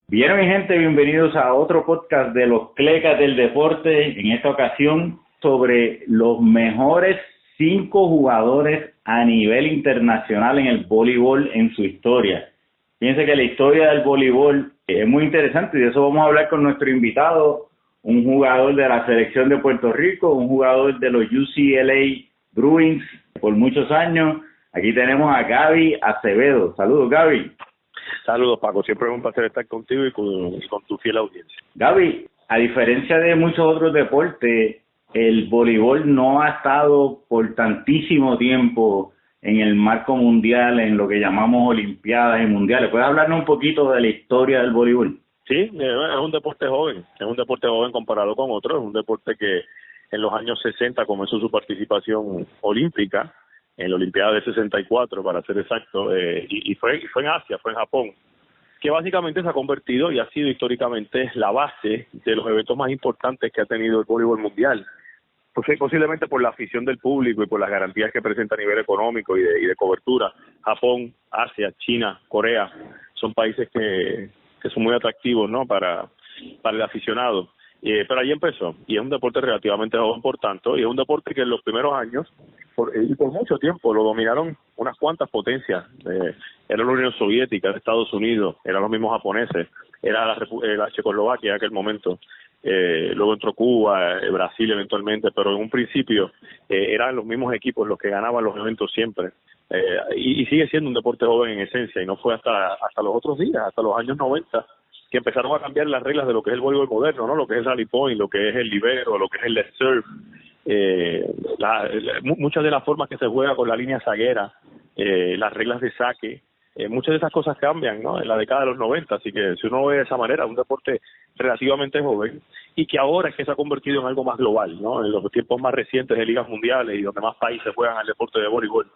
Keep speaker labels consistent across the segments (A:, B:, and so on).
A: Bien, mi gente, bienvenidos a otro podcast de los Clecas del Deporte. En esta ocasión sobre los mejores 5 jugadores a nivel internacional en el voleibol en su historia. Fíjense que la historia del voleibol es muy interesante y de eso vamos a hablar con nuestro invitado, un jugador de la selección de Puerto Rico, un jugador de los UCLA Bruins por muchos años. Aquí tenemos a Gaby Acevedo. Saludos, Gaby.
B: Saludos, Paco. Siempre es un placer estar contigo y con tu fiel audiencia.
A: Gaby, a diferencia de muchos otros deportes, el voleibol no ha estado por tantísimo tiempo en el marco mundial, en lo que llamamos olimpiadas y mundiales. ¿Puedes hablarnos un poquito de la historia del voleibol?
B: Sí, es un deporte joven. Es un deporte joven comparado con otros. Es un deporte que en los años 60 comenzó su participación olímpica, en la Olimpiada de 64, para ser exacto, y fue en Asia, fue en Japón, que básicamente se ha convertido y ha sido históricamente la base de los eventos más importantes que ha tenido el voleibol mundial. Pues posiblemente por la afición del público y por las garantías que presenta a nivel económico y de cobertura. Japón, Asia, China, Corea, son países que son muy atractivos, ¿no?, para el aficionado. Pero ahí empezó, y es un deporte relativamente joven por tanto, y es un deporte que en los primeros años, y por mucho tiempo, lo dominaron unas cuantas potencias. Era la Unión Soviética, Estados Unidos, eran los mismos japoneses, era la Checoslovaquia en aquel momento, luego entró Cuba, Brasil eventualmente, pero en un principio eran los mismos equipos los que ganaban los eventos siempre. Y sigue siendo un deporte joven en esencia, y no fue hasta los otros días, hasta los años 90, que empezaron a cambiar las reglas de lo que es el voleibol moderno, ¿no? Lo que es el rally point, lo que es el libero, lo que es el let serve, muchas de las formas que se juega con la línea zaguera, las reglas de saque, muchas de esas cosas cambian, ¿no?, en la década de los 90, así que si uno ve de esa manera, un deporte relativamente joven y que ahora es que se ha convertido en algo más global, ¿no?, en los tiempos más recientes de ligas mundiales y donde más países juegan al deporte de voleibol.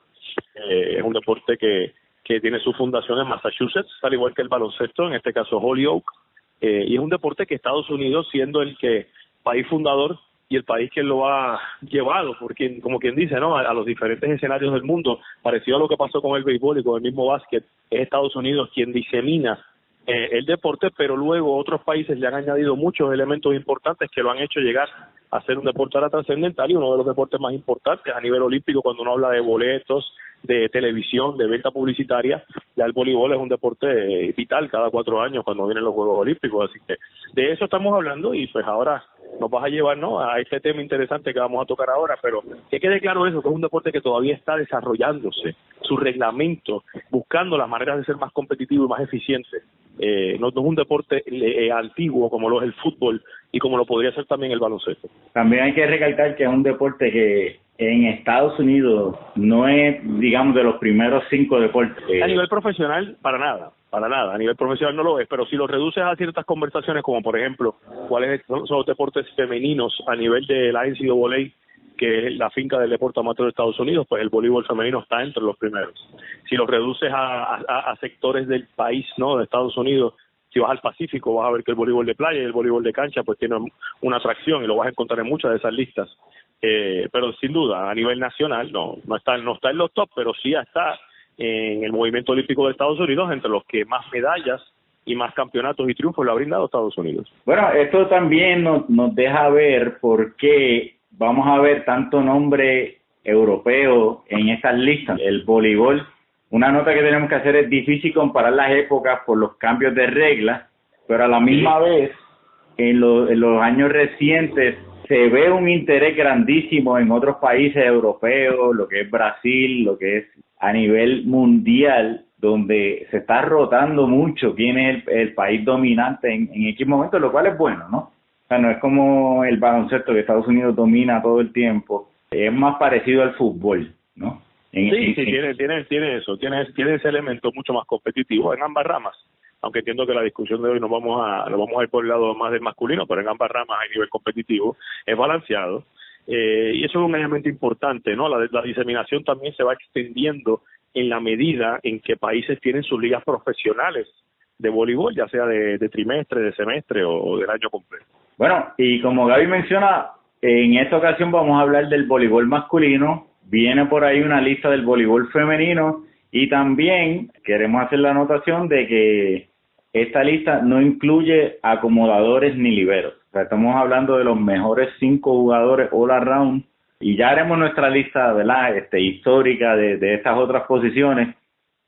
B: Es un deporte que tiene su fundación en Massachusetts, al igual que el baloncesto, en este caso Holyoke, y es un deporte que Estados Unidos, siendo el país fundador y el país que lo ha llevado, porque como quien dice, ¿no?, a los diferentes escenarios del mundo, parecido a lo que pasó con el béisbol y con el mismo básquet, es Estados Unidos quien disemina el deporte, pero luego otros países le han añadido muchos elementos importantes que lo han hecho llegar a ser un deporte ahora trascendental y uno de los deportes más importantes a nivel olímpico. Cuando uno habla de boletos, de televisión, de venta publicitaria, ya el voleibol es un deporte vital cada 4 años cuando vienen los Juegos Olímpicos, así que de eso estamos hablando y pues ahora nos vas a llevar, ¿no?, a este tema interesante que vamos a tocar ahora, pero que quede claro eso, que es un deporte que todavía está desarrollándose, su reglamento, buscando las maneras de ser más competitivo y más eficiente. No es un deporte antiguo como lo es el fútbol y como lo podría ser también el baloncesto.
A: También hay que recalcar que es un deporte que en Estados Unidos no es, digamos, de los primeros 5 deportes.
B: A nivel profesional, para nada, a nivel profesional no lo es, pero si lo reduces a ciertas conversaciones como por ejemplo, cuáles son los deportes femeninos a nivel de la NCAA, que es la finca del deporte amateur de Estados Unidos, pues el voleibol femenino está entre los primeros. Si lo reduces a sectores del país, ¿no?, de Estados Unidos, si vas al Pacífico vas a ver que el voleibol de playa y el voleibol de cancha pues tiene una atracción y lo vas a encontrar en muchas de esas listas. Pero sin duda, a nivel nacional no está en los top, pero sí está en el movimiento olímpico de Estados Unidos entre los que más medallas y más campeonatos y triunfos le ha brindado Estados Unidos.
A: Bueno, esto también nos deja ver por qué vamos a ver tanto nombre europeo en estas listas. El voleibol, una nota que tenemos que hacer, es difícil comparar las épocas por los cambios de reglas, pero a la misma vez, en los años recientes, se ve un interés grandísimo en otros países europeos, lo que es Brasil, lo que es a nivel mundial, donde se está rotando mucho quién es el país dominante en X momento, lo cual es bueno, ¿no? O sea, no es como el baloncesto que Estados Unidos domina todo el tiempo, es más parecido al fútbol, ¿no?
B: Sí, tiene eso, tiene ese elemento mucho más competitivo en ambas ramas. Aunque entiendo que la discusión de hoy nos vamos a ir por el lado más del masculino, pero en ambas ramas hay nivel competitivo, es balanceado, y eso es un elemento importante, ¿no? La diseminación también se va extendiendo en la medida en que países tienen sus ligas profesionales de voleibol, ya sea de trimestre, de semestre o del año completo.
A: Bueno, y como Gaby menciona, en esta ocasión vamos a hablar del voleibol masculino, viene por ahí una lista del voleibol femenino, y también queremos hacer la anotación de que esta lista no incluye acomodadores ni liberos. O sea, estamos hablando de los mejores 5 jugadores all around, y ya haremos nuestra lista, ¿verdad? Histórica de estas otras posiciones,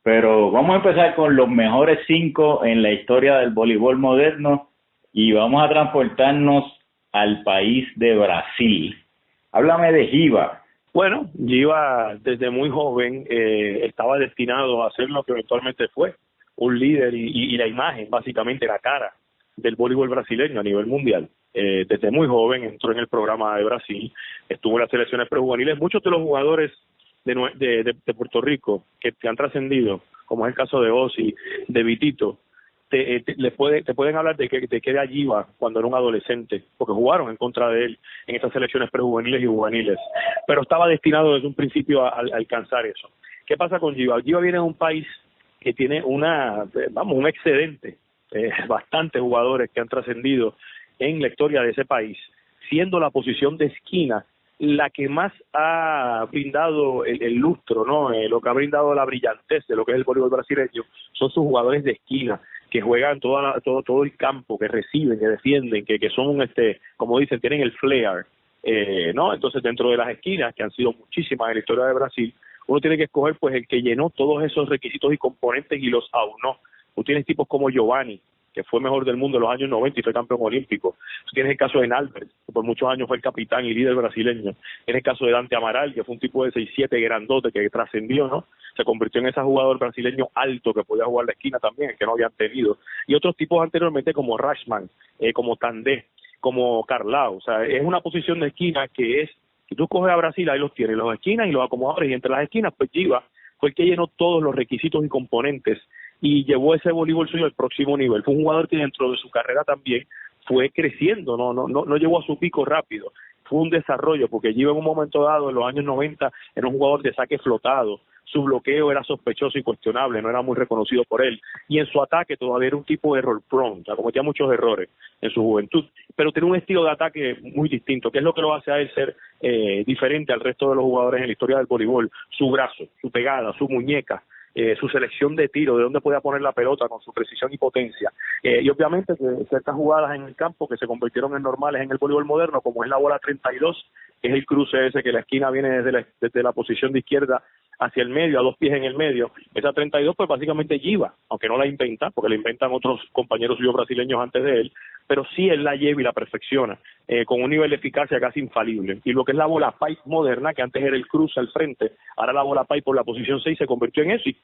A: pero vamos a empezar con los mejores 5 en la historia del voleibol moderno y vamos a transportarnos al país de Brasil. Háblame de Giba.
B: Bueno, Giba desde muy joven estaba destinado a ser lo que eventualmente fue, un líder y la imagen, básicamente la cara del voleibol brasileño a nivel mundial. Desde muy joven entró en el programa de Brasil, estuvo en las selecciones prejuveniles. Muchos de los jugadores de Puerto Rico que han trascendido, como es el caso de Ozzy, de Vitito, te pueden hablar de que era Giba cuando era un adolescente, porque jugaron en contra de él en esas selecciones prejuveniles y juveniles, pero estaba destinado desde un principio a alcanzar eso. ¿Qué pasa con Giba? Giba viene de un país que tiene un excedente, bastantes jugadores que han trascendido en la historia de ese país, siendo la posición de esquina la que más ha brindado el lustro, ¿no? Lo que ha brindado la brillantez de lo que es el voleibol brasileño son sus jugadores de esquina, que juegan todo el campo, que reciben, que defienden, que son, como dicen, tienen el flair, ¿no? Entonces, dentro de las esquinas, que han sido muchísimas en la historia de Brasil, uno tiene que escoger pues el que llenó todos esos requisitos y componentes y los aunó. Tú tienes tipos como Giovanni, que fue mejor del mundo en los años 90 y fue campeón olímpico. Tú tienes el caso de Nalbert, que por muchos años fue el capitán y líder brasileño. Tienes el caso de Dante Amaral, que fue un tipo de 6'7", grandote, que trascendió, ¿no? Se convirtió en ese jugador brasileño alto que podía jugar la esquina también, que no habían tenido. Y otros tipos anteriormente como Rashman, como Tandé, como Carlao. O sea, es una posición de esquina que es, si tú coges a Brasil, ahí los tienes, los esquinas y los acomodadores, y entre las esquinas, pues Giba fue el que llenó todos los requisitos y componentes y llevó ese voleibol suyo al próximo nivel. Fue un jugador que dentro de su carrera también fue creciendo, no llegó a su pico rápido, fue un desarrollo, porque Giba en un momento dado, en los años 90, era un jugador de saque flotado, su bloqueo era sospechoso y cuestionable, no era muy reconocido por él, y en su ataque todavía era un tipo de error prone, o sea, cometía muchos errores en su juventud, pero tenía un estilo de ataque muy distinto, que es lo que lo hace a él ser diferente al resto de los jugadores en la historia del voleibol: su brazo, su pegada, su muñeca, su selección de tiro, de dónde podía poner la pelota con su precisión y potencia, y obviamente que ciertas jugadas en el campo que se convirtieron en normales en el voleibol moderno, como es la bola 32, que es el cruce ese que la esquina viene desde la posición de izquierda hacia el medio, a 2 pies en el medio. Esa 32 pues básicamente Giba, aunque no la inventa, porque la inventan otros compañeros suyos brasileños antes de él, pero sí él la lleva y la perfecciona, con un nivel de eficacia casi infalible. Y lo que es la bola pipe moderna, que antes era el cruce al frente, ahora la bola pipe por la posición 6 se convirtió en eso. ¿Y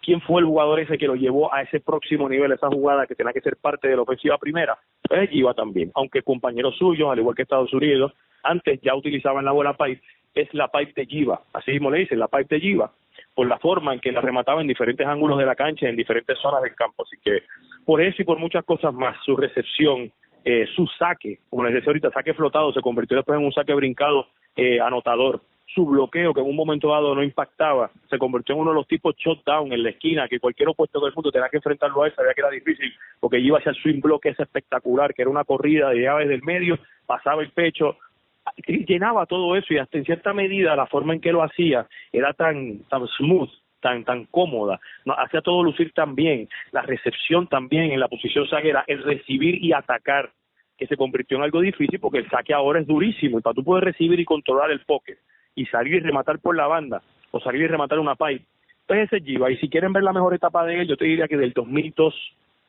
B: quién fue el jugador ese que lo llevó a ese próximo nivel, esa jugada que tenía que ser parte de la ofensiva primera? Pues Giba también, aunque compañeros suyos, al igual que Estados Unidos, antes ya utilizaban la bola pipe. Es la pipe de Giba, así mismo le dicen, la pipe de Giba, por la forma en que la remataba en diferentes ángulos de la cancha, en diferentes zonas del campo. Así que por eso y por muchas cosas más, su recepción, su saque, como les decía ahorita, saque flotado, se convirtió después en un saque brincado anotador. Su bloqueo, que en un momento dado no impactaba, se convirtió en uno de los tipos shutdown en la esquina, que cualquier opuesto del mundo tenía que enfrentarlo a él, sabía que era difícil, porque iba hacia el swing block ese espectacular, que era una corrida de llaves del medio, pasaba el pecho, llenaba todo eso, y hasta en cierta medida la forma en que lo hacía era tan smooth, tan cómoda, hacía todo lucir tan bien, la recepción también en la posición zaguera, el recibir y atacar, que se convirtió en algo difícil, porque el saque ahora es durísimo, y para tú poder recibir y controlar el pocket y salir y rematar por la banda, o salir y rematar una pipe, pues ese Giba. Y si quieren ver la mejor etapa de él, yo te diría que del 2002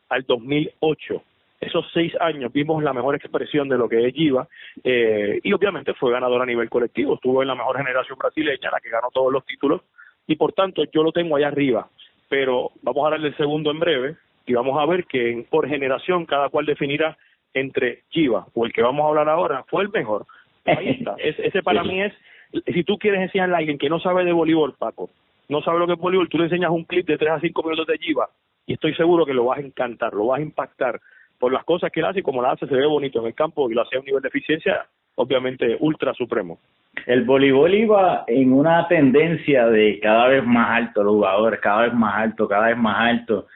B: al 2008, esos 6 años vimos la mejor expresión de lo que es Giba, y obviamente fue ganador a nivel colectivo, estuvo en la mejor generación brasileña, la que ganó todos los títulos, y por tanto yo lo tengo allá arriba, pero vamos a darle el segundo en breve, y vamos a ver que por generación cada cual definirá entre Giba o el que vamos a hablar ahora fue el mejor. Ahí está, ese para mí es, si tú quieres enseñarle a alguien que no sabe de voleibol, Paco, no sabe lo que es voleibol, tú le enseñas un clip de 3 a 5 minutos de Giba, y estoy seguro que lo vas a encantar, lo vas a impactar, por las cosas que él hace, y como la hace, se ve bonito en el campo, y lo hace a un nivel de eficiencia, obviamente, ultra supremo.
A: El voleibol iba en una tendencia de cada vez más alto, los jugadores, cada vez más alto,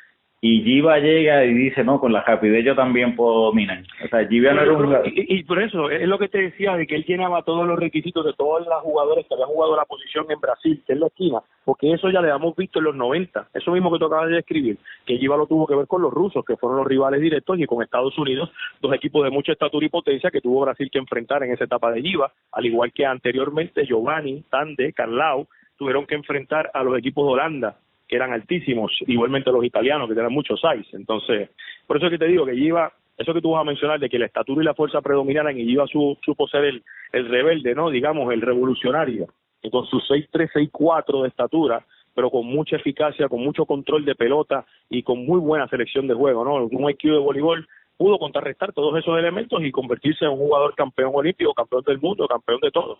A: y Giva llega y dice, no, con la rapidez yo también puedo dominar. O sea, Giva no era un jugador.
B: Y por eso, es lo que te decía, de que él llenaba todos los requisitos de todos los jugadores que habían jugado la posición en Brasil, que es la esquina, porque eso ya le hemos visto en los 90, eso mismo que tú acabas de describir, que Giva lo tuvo que ver con los rusos, que fueron los rivales directos, y con Estados Unidos, dos equipos de mucha estatura y potencia que tuvo Brasil que enfrentar en esa etapa de Giva, al igual que anteriormente Giovanni, Tande, Carlau, tuvieron que enfrentar a los equipos de Holanda, que eran altísimos, igualmente los italianos, que tenían muchos size. Entonces, por eso es que te digo que Giva, eso que tú vas a mencionar, de que la estatura y la fuerza predominaran, y Giva supo ser el rebelde, ¿no? Digamos, el revolucionario, y con sus 6'3", 6'4" de estatura, pero con mucha eficacia, con mucho control de pelota y con muy buena selección de juego, ¿no? Un IQ de voleibol pudo contrarrestar todos esos elementos y convertirse en un jugador campeón olímpico, campeón del mundo, campeón de todo.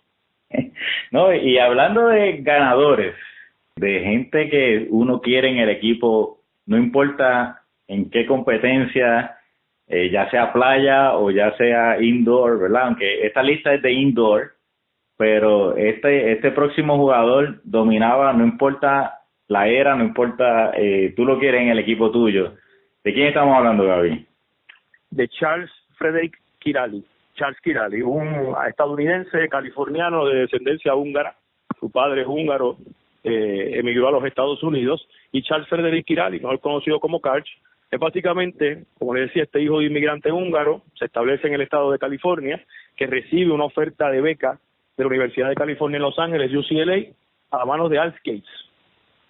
A: No, y hablando de ganadores, de gente que uno quiere en el equipo, no importa en qué competencia, ya sea playa o ya sea indoor, ¿verdad? Aunque esta lista es de indoor, pero este próximo jugador dominaba, no importa la era, no importa, tú lo quieres en el equipo tuyo. ¿De quién estamos hablando, Gaby?
B: De Charles Frederick Kiraly. Charles Kiraly, un estadounidense californiano de descendencia húngara, su padre es húngaro, emigró a los Estados Unidos, y Charles Frederick Kiraly, mejor conocido como Karch, es básicamente, como le decía, este hijo de inmigrante húngaro, se establece en el estado de California, que recibe una oferta de beca de la Universidad de California en Los Ángeles, UCLA, a manos de Al Scates.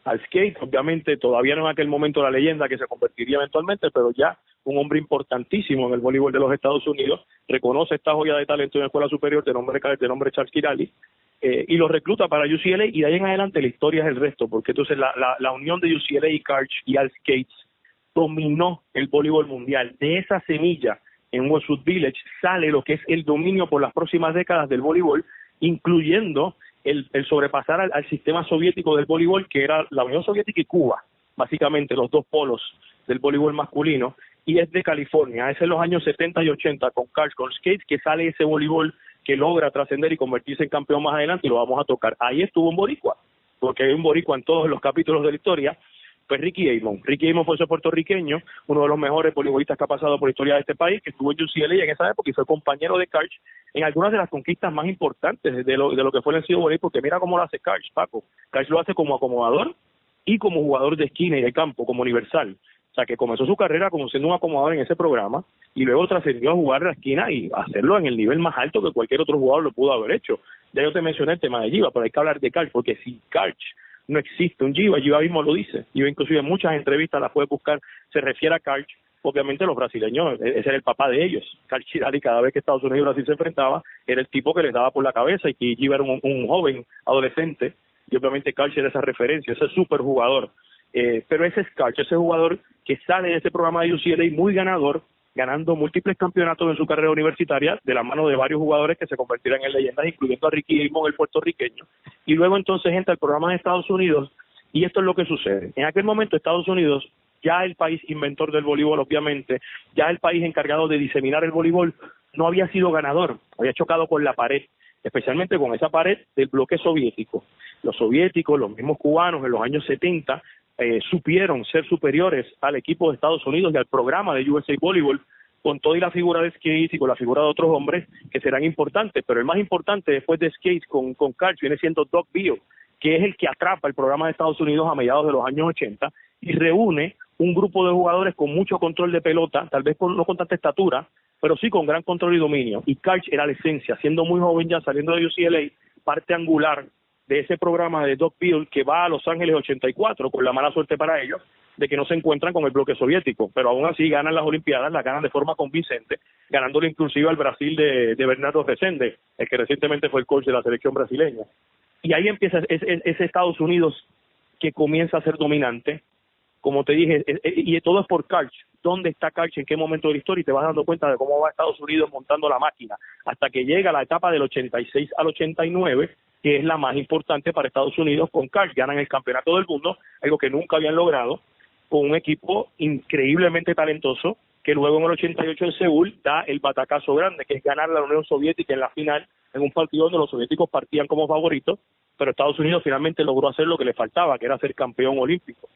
B: Al Scates, obviamente, todavía no en aquel momento la leyenda que se convertiría eventualmente, pero ya un hombre importantísimo en el voleibol de los Estados Unidos, reconoce esta joya de talento en la escuela superior de nombre Charles Kiraly, y lo recluta para UCLA, y de ahí en adelante la historia es el resto, porque entonces la unión de UCLA y Karch y Al Scates dominó el voleibol mundial. De esa semilla en Westwood Village sale lo que es el dominio por las próximas décadas del voleibol, incluyendo el sobrepasar al sistema soviético del voleibol, que era la Unión Soviética y Cuba, básicamente los dos polos del voleibol masculino, y es de California. Es en los años 70 y 80 con Karch, con Skates, que sale ese voleibol que logra trascender y convertirse en campeón más adelante, y lo vamos a tocar. Ahí estuvo un boricua, porque hay un boricua en todos los capítulos de la historia, pues Ricky Amon. Ricky Amon fue ese puertorriqueño, uno de los mejores voleibolistas que ha pasado por la historia de este país, que estuvo en UCLA en esa época y fue compañero de Karch en algunas de las conquistas más importantes de lo que fue el NCAA voleibol, porque mira cómo lo hace Karch, Paco. Karch lo hace como acomodador y como jugador de esquina y de campo, como universal. O sea, que comenzó su carrera como siendo un acomodador en ese programa y luego trascendió a jugar de la esquina y hacerlo en el nivel más alto que cualquier otro jugador lo pudo haber hecho. Ya yo te mencioné el tema de Giva, pero hay que hablar de Karch, porque si Karch no existe un Giva, Giva mismo lo dice. Giva inclusive en muchas entrevistas las puede buscar, se refiere a Karch, obviamente los brasileños, ese era el papá de ellos. Karch Kiraly, cada vez que Estados Unidos y Brasil se enfrentaba, era el tipo que les daba por la cabeza, y que Giva era un joven adolescente, y obviamente Karch era esa referencia, ese super jugador. Pero ese es Karch, ese jugador que sale de ese programa de UCLA muy ganador, ganando múltiples campeonatos en su carrera universitaria de la mano de varios jugadores que se convertirán en leyendas, incluyendo a Ricky Amon, el puertorriqueño, y luego entonces entra al programa de Estados Unidos, y esto es lo que sucede. En aquel momento Estados Unidos, ya el país inventor del voleibol, obviamente, ya el país encargado de diseminar el voleibol, no había sido ganador, había chocado con la pared, especialmente con esa pared del bloque soviético. Los soviéticos, los mismos cubanos en los años 70, supieron ser superiores al equipo de Estados Unidos y al programa de USA Volleyball, con toda y la figura de Skates y con la figura de otros hombres que serán importantes, pero el más importante después de Skates con Karch viene siendo Doug Beal, que es el que atrapa el programa de Estados Unidos a mediados de los años 80 y reúne un grupo de jugadores con mucho control de pelota, tal vez no con tanta estatura, pero sí con gran control y dominio, y Karch era la esencia, siendo muy joven ya, saliendo de UCLA, parte angular de ese programa de Doug Beal, que va a Los Ángeles 84, con la mala suerte para ellos de que no se encuentran con el bloque soviético, pero aún así ganan las Olimpiadas, las ganan de forma convincente, ganándole inclusive al Brasil de Bernardo Resende, el que recientemente fue el coach de la selección brasileña. Y ahí empieza ese Estados Unidos que comienza a ser dominante, como te dije, y todo es por Karch. ¿Dónde está Karch? ¿En qué momento de la historia? Y te vas dando cuenta de cómo va Estados Unidos montando la máquina, hasta que llega la etapa del 86 al 89, que es la más importante para Estados Unidos. Con Karch ganan el campeonato del mundo, algo que nunca habían logrado, con un equipo increíblemente talentoso, que luego en el 88 en Seúl da el batacazo grande, que es ganar la Unión Soviética en la final, en un partido donde los soviéticos partían como favoritos, pero Estados Unidos finalmente logró hacer lo que le faltaba, que era ser campeón olímpico,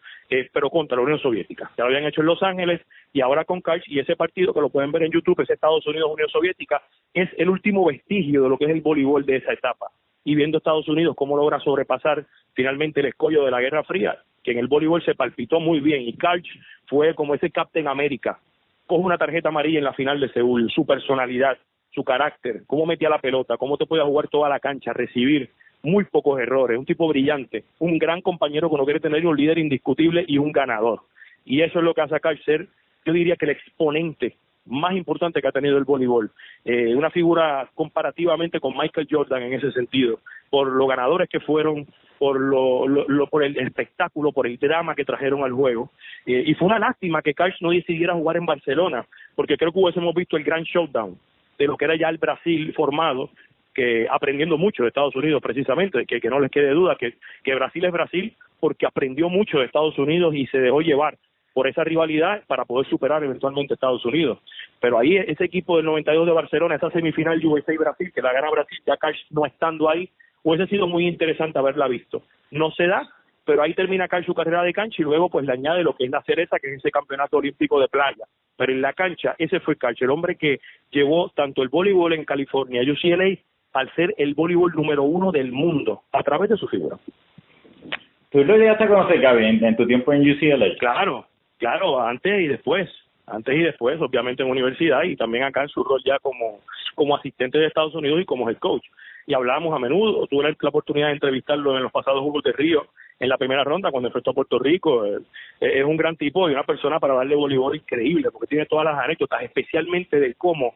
B: pero contra la Unión Soviética. Ya lo habían hecho en Los Ángeles y ahora con Karch, y ese partido que lo pueden ver en YouTube, es Estados Unidos-Unión Soviética, es el último vestigio de lo que es el voleibol de esa etapa. Y viendo Estados Unidos cómo logra sobrepasar finalmente el escollo de la Guerra Fría, que en el voleibol se palpitó muy bien, y Karch fue como ese Captain América, coge una tarjeta amarilla en la final de Seúl, su personalidad, su carácter, cómo metía la pelota, cómo te podía jugar toda la cancha, recibir muy pocos errores, un tipo brillante, un gran compañero que uno quiere tener, un líder indiscutible y un ganador. Y eso es lo que hace a Karch ser, yo diría que el exponente más importante que ha tenido el voleibol, una figura comparativamente con Michael Jordan en ese sentido, por los ganadores que fueron, por el espectáculo, por el drama que trajeron al juego, y fue una lástima que Karch no decidiera jugar en Barcelona, porque creo que hubiésemos visto el gran showdown de lo que era ya el Brasil formado, que aprendiendo mucho de Estados Unidos precisamente, que no les quede duda que Brasil es Brasil porque aprendió mucho de Estados Unidos y se dejó llevar por esa rivalidad para poder superar eventualmente a Estados Unidos. Pero ahí ese equipo del 92 de Barcelona, esa semifinal USA-Brasil, que la gana Brasil, ya Karch no estando ahí, hubiese sido muy interesante haberla visto. No se da, pero ahí termina Karch su carrera de cancha y luego pues le añade lo que es la cereza, que es ese campeonato olímpico de playa. Pero en la cancha, ese fue Karch, el hombre que llevó tanto el voleibol en California, UCLA, al ser el voleibol número 1 del mundo, a través de su figura.
A: ¿Tú lo llegaste a conocer, Gaby, en tu tiempo en UCLA?
B: Claro, antes y después, obviamente en universidad y también acá en su rol ya como asistente de Estados Unidos y como head coach. Y hablábamos a menudo, tuve la oportunidad de entrevistarlo en los pasados Juegos de Río, en la primera ronda cuando enfrentó a Puerto Rico. Es un gran tipo y una persona para darle voleibol increíble, porque tiene todas las anécdotas, especialmente de cómo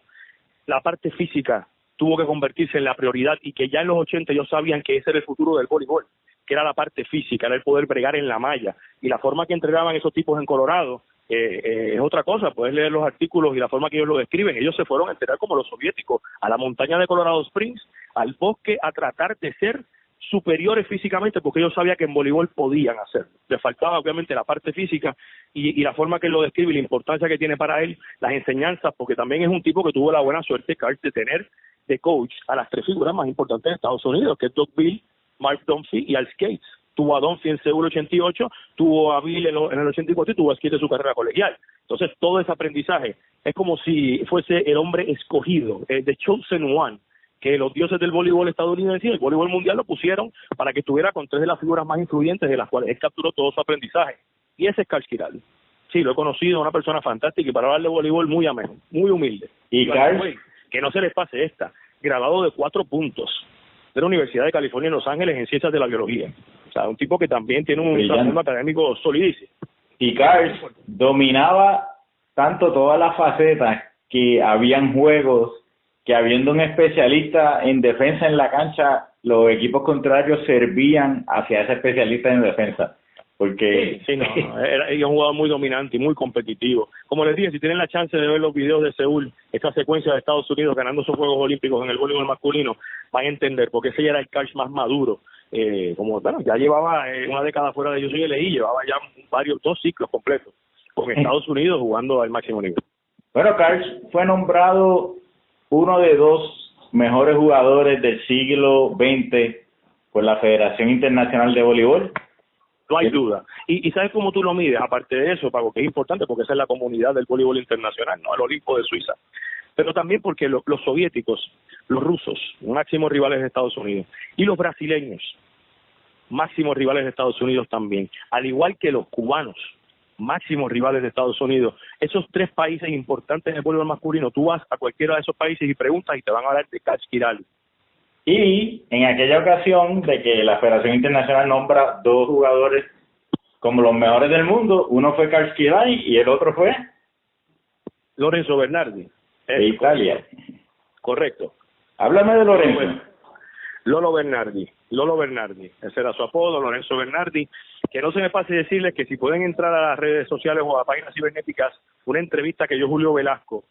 B: la parte física tuvo que convertirse en la prioridad y que ya en los 80 ellos sabían que ese era el futuro del voleibol, que era la parte física, era el poder bregar en la malla, y la forma que entregaban esos tipos en Colorado es otra cosa. Puedes leer los artículos y la forma que ellos lo describen. Ellos se fueron a entrenar como los soviéticos, a la montaña de Colorado Springs, al bosque, a tratar de ser superiores físicamente, porque ellos sabían que en voleibol podían hacerlo. Les faltaba obviamente la parte física y la forma que él lo describe y la importancia que tiene para él, las enseñanzas, porque también es un tipo que tuvo la buena suerte, Karch, de tener de coach a las 3 figuras más importantes de Estados Unidos, que es Doug Bill, Mark Dunphy y Al Skates. Tuvo a Dunphy en Seúl 88, tuvo a Bill en el 84 y tuvo a Skates en su carrera colegial. Entonces todo ese aprendizaje es como si fuese el hombre escogido, the chosen one, que los dioses del voleibol estadounidense y el voleibol mundial lo pusieron para que estuviera con 3 de las figuras más influyentes de las cuales él capturó todo su aprendizaje. Y ese es Karch Kiraly. Sí, lo he conocido, una persona fantástica y para hablar de voleibol muy ameno, muy humilde.
A: Y Karch,
B: que no se les pase esta, graduado de 4 puntos de la Universidad de California en Los Ángeles en Ciencias de la Biología. O sea, un tipo que también tiene un trasfondo académico solidísimo.
A: Y Karch dominaba tanto todas las facetas que habían juegos que, habiendo un especialista en defensa en la cancha, los equipos contrarios servían hacia ese especialista en defensa. Porque
B: era un jugador muy dominante y muy competitivo. Como les dije, si tienen la chance de ver los videos de Seúl, esta secuencia de Estados Unidos ganando sus Juegos Olímpicos en el voleibol masculino, van a entender porque ese ya era el Karch más maduro. Ya llevaba una década fuera de UCLA y llevaba ya 2 ciclos completos con Estados Unidos jugando al máximo nivel.
A: Bueno, Karch fue nombrado uno de 2 mejores jugadores del siglo XX por la Federación Internacional de Voleibol.
B: No hay duda. Y ¿sabes cómo tú lo mides? Aparte de eso, Paco, que es importante porque esa es la comunidad del voleibol internacional, ¿no? El Olimpo de Suiza. Pero también porque los soviéticos, los rusos, máximos rivales de Estados Unidos, y los brasileños, máximos rivales de Estados Unidos también, al igual que los cubanos, máximos rivales de Estados Unidos. Esos 3 países importantes en el voleibol masculino, tú vas a cualquiera de esos países y preguntas y te van a hablar de Karch Kiraly.
A: Y en aquella ocasión de que la Federación Internacional nombra 2 jugadores como los mejores del mundo, uno fue Karch Kiraly y el otro fue
B: Lorenzo Bernardi.
A: De Italia.
B: Correcto.
A: Háblame de Lorenzo.
B: Lolo Bernardi, ese era su apodo, Lorenzo Bernardi. Que no se me pase decirles que si pueden entrar a las redes sociales o a páginas cibernéticas, una entrevista que dio Julio Velasco,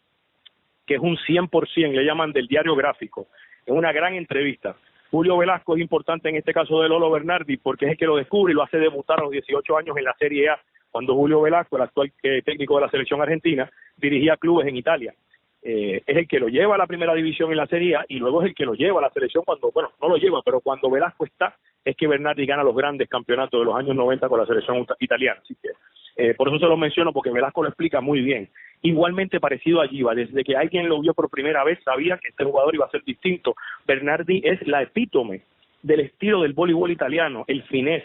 B: que es un 100%, le llaman del diario gráfico, es una gran entrevista. Julio Velasco es importante en este caso de Lolo Bernardi porque es el que lo descubre y lo hace debutar a los 18 años en la Serie A, cuando Julio Velasco, el actual técnico de la selección argentina, dirigía clubes en Italia. es el que lo lleva a la primera división en la Serie A y luego es el que lo lleva a la selección cuando, bueno, no lo lleva, pero cuando Velasco está, es que Bernardi gana los grandes campeonatos de los años 90 con la selección italiana. Así que por eso se lo menciono, porque Velasco lo explica muy bien. Igualmente parecido a Giva, desde que alguien lo vio por primera vez sabía que este jugador iba a ser distinto. Bernardi es la epítome del estilo del voleibol italiano, el finés,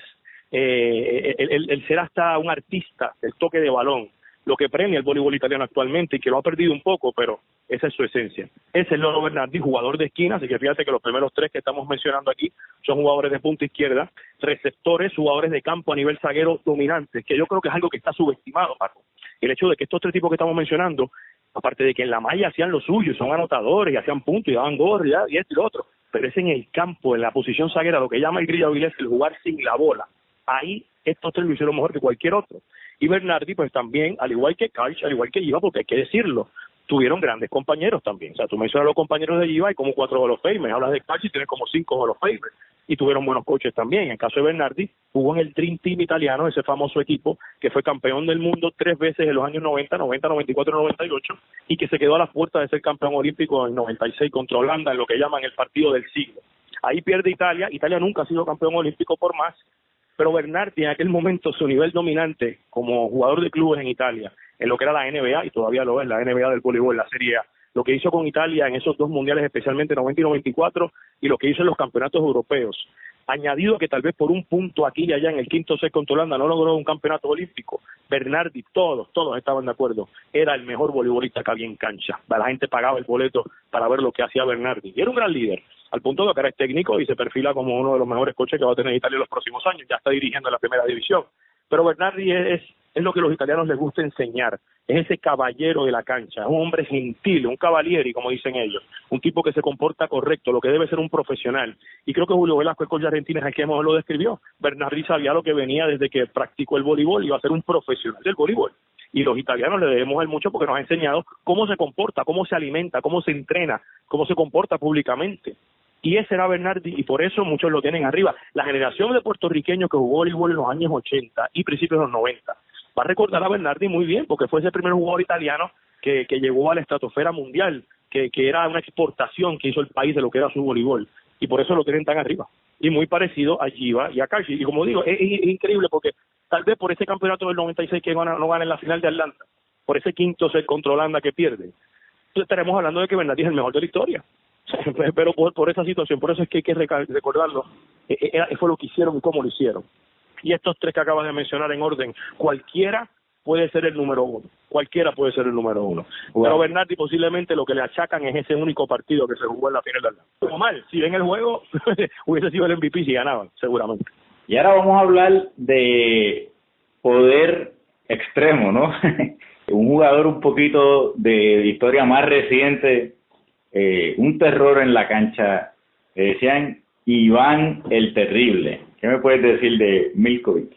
B: el ser hasta un artista del toque de balón, lo que premia el voleibol italiano actualmente y que lo ha perdido un poco, pero esa es su esencia. Es el Loro Bernardi, jugador de esquina, así que fíjate que los primeros tres que estamos mencionando aquí son jugadores de punta izquierda, receptores, jugadores de campo a nivel zaguero dominantes, que yo creo que es algo que está subestimado, Paco. El hecho de que estos tres tipos que estamos mencionando, aparte de que en la malla hacían lo suyo, son anotadores y hacían puntos y daban gol y esto y lo otro, pero es en el campo, en la posición zaguera, lo que llama el Grillo Avilés, el jugar sin la bola. Ahí estos tres lo hicieron mejor que cualquier otro. Y Bernardi, pues también, al igual que Karch, al igual que Giva, porque hay que decirlo, tuvieron grandes compañeros también. O sea, tú mencionas a los compañeros de Giva, hay como 4 Hall of Famers, hablas de Karch y tienes como 5 Hall of Famers. Y tuvieron buenos coaches también. En el caso de Bernardi, jugó en el Dream Team italiano, ese famoso equipo que fue campeón del mundo 3 veces en los años 90, 94 y 98, y que se quedó a la puerta de ser campeón olímpico en el 96 contra Holanda, en lo que llaman el partido del siglo. Ahí pierde Italia. Italia nunca ha sido campeón olímpico por más, pero Bernardi en aquel momento su nivel dominante como jugador de clubes en Italia, en lo que era la NBA, y todavía lo es, la NBA del voleibol, la Serie A, lo que hizo con Italia en esos dos mundiales, especialmente 90 y 94, y lo que hizo en los campeonatos europeos, añadido que tal vez por un punto aquí y allá en el quinto set contra Holanda no logró un campeonato olímpico, Bernardi, todos estaban de acuerdo, era el mejor voleibolista que había en cancha. La gente pagaba el boleto para ver lo que hacía Bernardi, y era un gran líder, al punto de que ahora es técnico y se perfila como uno de los mejores coaches que va a tener Italia en los próximos años, ya está dirigiendo en la primera división. Pero Bernardi es lo que a los italianos les gusta enseñar, es ese caballero de la cancha, es un hombre gentil, un cavalieri, como dicen ellos, un tipo que se comporta correcto, lo que debe ser un profesional. Y creo que Julio Velasco, el coach argentino, es el que mejor lo describió. Bernardi sabía lo que venía desde que practicó el voleibol, iba a ser un profesional del voleibol. Y los italianos le debemos él mucho porque nos ha enseñado cómo se comporta, cómo se alimenta, cómo se entrena, cómo se comporta públicamente. Y ese era Bernardi, y por eso muchos lo tienen arriba. La generación de puertorriqueños que jugó voleibol en los años 80 y principios de los 90 va a recordar a Bernardi muy bien, porque fue ese primer jugador italiano que llegó a la estratosfera mundial, que era una exportación que hizo el país de lo que era su voleibol, y por eso lo tienen tan arriba. Y muy parecido a Giva y a Karch. Y como digo, es increíble, porque tal vez por ese campeonato del 96 que no gana en la final de Atlanta, por ese quinto set contra Holanda que pierde, entonces estaremos hablando de que Bernardi es el mejor de la historia. Pero por esa situación, por eso es que hay que recordarlo, fue lo que hicieron y cómo lo hicieron. Y estos tres que acabas de mencionar en orden, cualquiera puede ser el número uno, Wow. Pero Bernardi posiblemente lo que le achacan es ese único partido que se jugó en la final de Atlanta. Como mal, si ven el juego, hubiese sido el MVP si ganaban, seguramente.
A: Y ahora vamos a hablar de poder extremo, ¿no? Un jugador un poquito de historia más reciente, un terror en la cancha, decían Iván el Terrible. ¿Qué me puedes decir de Milkovic?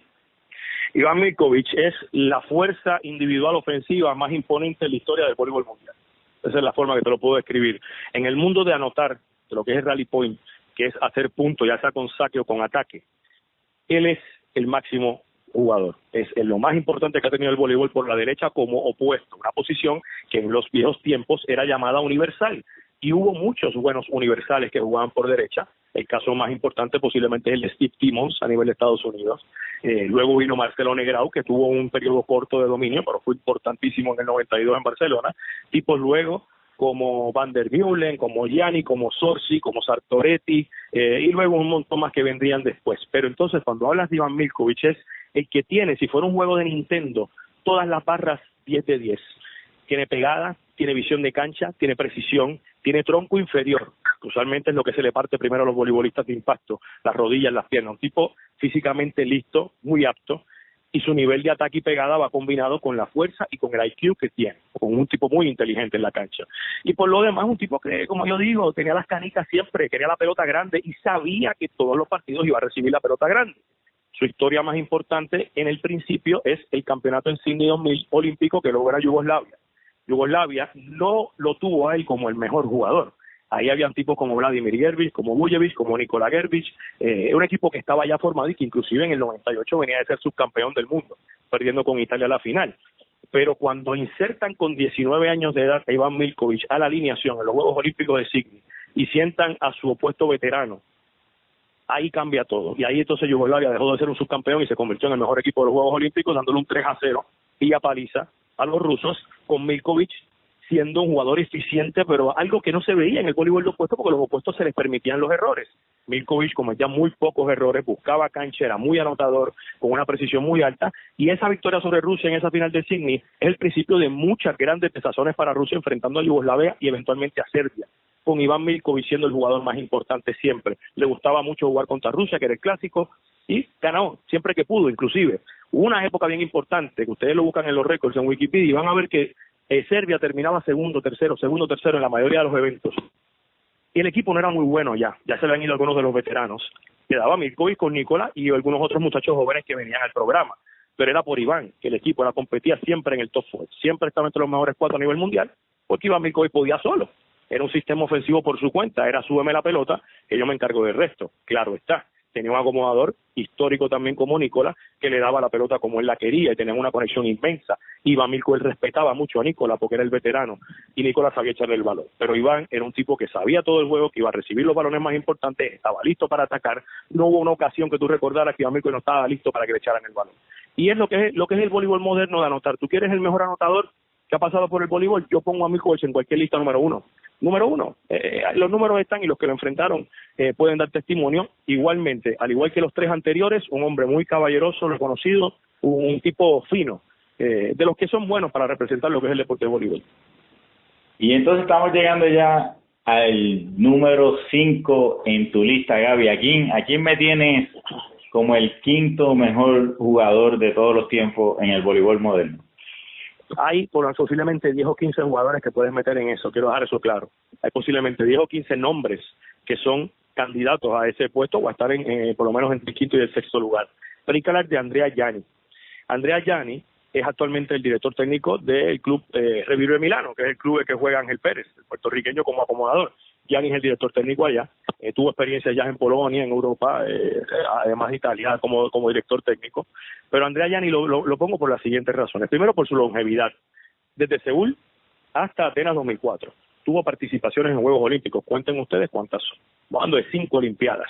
B: Iván Milkovic es la fuerza individual ofensiva más imponente en la historia del voleibol mundial. Esa es la forma que te lo puedo describir. En el mundo de anotar, de lo que es el rally point, que es hacer puntos, ya sea con saque o con ataque, él es el máximo jugador. Es lo más importante que ha tenido el voleibol por la derecha como opuesto, una posición que en los viejos tiempos era llamada universal. Y hubo muchos buenos universales que jugaban por derecha. El caso más importante posiblemente es el de Steve Timmons a nivel de Estados Unidos. Luego vino Marcelo Negrão, que tuvo un periodo corto de dominio, pero fue importantísimo en el 92 en Barcelona. Tipos luego como Van der Meulen, como Gianni, como Sorsi, como Sartoretti, y luego un montón más que vendrían después. Pero entonces cuando hablas de Iván Milkovic, es el que tiene, si fuera un juego de Nintendo, todas las barras 10 de 10. Tiene pegada, tiene visión de cancha, tiene precisión, tiene tronco inferior, que usualmente es lo que se le parte primero a los voleibolistas de impacto, las rodillas, las piernas. Un tipo físicamente listo, muy apto, y su nivel de ataque y pegada va combinado con la fuerza y con el IQ que tiene, con un tipo muy inteligente en la cancha. Y por lo demás, un tipo que, como yo digo, tenía las canicas siempre, quería la pelota grande y sabía que todos los partidos iba a recibir la pelota grande. Su historia más importante en el principio es el campeonato en Sydney 2000 olímpico que logra Yugoslavia. Yugoslavia no lo tuvo a él como el mejor jugador. Ahí habían tipos como Vladimir Gervic, como Vujevic, como Nikola Gervic, un equipo que estaba ya formado y que inclusive en el 98 venía de ser subcampeón del mundo, perdiendo con Italia la final. pero cuando insertan con 19 años de edad a Iván Milkovic a la alineación en los Juegos Olímpicos de Sydney y sientan a su opuesto veterano, ahí cambia todo. Y ahí entonces Yugoslavia dejó de ser un subcampeón y se convirtió en el mejor equipo de los Juegos Olímpicos, dándole un 3-0 y a paliza a los rusos, con Milkovic siendo un jugador eficiente, pero algo que no se veía en el voleibol de opuestos, porque los opuestos se les permitían los errores. Milkovic cometía muy pocos errores, buscaba cancha, era muy anotador, con una precisión muy alta, y esa victoria sobre Rusia en esa final de Sydney es el principio de muchas grandes desazones para Rusia, enfrentando a Yugoslavia y eventualmente a Serbia, con Iván Milkovic siendo el jugador más importante siempre. Le gustaba mucho jugar contra Rusia, que era el clásico, y ganó siempre que pudo. Inclusive hubo una época bien importante, que ustedes lo buscan en los récords en Wikipedia, y van a ver que Serbia terminaba segundo, tercero en la mayoría de los eventos. Y el equipo no era muy bueno ya se le han ido algunos de los veteranos. Quedaba Milkovic con Nikola y algunos otros muchachos jóvenes que venían al programa. Pero era por Iván, que el equipo competía siempre en el top 4, siempre estaba entre los mejores 4 a nivel mundial, porque Iván Milkovic podía solo. Era un sistema ofensivo por su cuenta, era súbeme la pelota, que yo me encargo del resto. Claro está. Tenía un acomodador histórico también como Nikola, que le daba la pelota como él la quería y tenían una conexión inmensa. Iván Milkovic respetaba mucho a Nikola porque era el veterano y Nikola sabía echarle el balón. Pero Iván era un tipo que sabía todo el juego, que iba a recibir los balones más importantes, estaba listo para atacar. No hubo una ocasión que tú recordaras que Iván Milkovic no estaba listo para que le echaran el balón. Y es lo que es el voleibol moderno de anotar. ¿Tú quieres el mejor anotador que ha pasado por el voleibol? Yo pongo a Milkovic en cualquier lista número uno. Los números están y los que lo enfrentaron pueden dar testimonio. Igualmente, al igual que los 3 anteriores, un hombre muy caballeroso, reconocido, un tipo fino, de los que son buenos para representar lo que es el deporte de voleibol.
A: Y entonces estamos llegando ya al número 5 en tu lista, Gaby. ¿A quién me tienes como el 5º mejor jugador de todos los tiempos en el voleibol moderno?
B: Hay posiblemente 10 o 15 jugadores que puedes meter en eso, quiero dejar eso claro. Hay posiblemente 10 o 15 nombres que son candidatos a ese puesto o a estar por lo menos entre el 5º y el 6º lugar. Pero hay que hablar de Andrea Gianni. Andrea Gianni es actualmente el director técnico del club Reviero de Milano, que es el club que juega Ángel Pérez, el puertorriqueño como acomodador. Gianni es el director técnico allá, tuvo experiencia ya en Polonia, en Europa, además de Italia como director técnico. Pero Andrea Gianni lo pongo por las siguientes razones. Primero, por su longevidad. Desde Seúl hasta Atenas 2004 tuvo participaciones en Juegos Olímpicos. Cuenten ustedes cuántas son. Hablando de 5 Olimpiadas.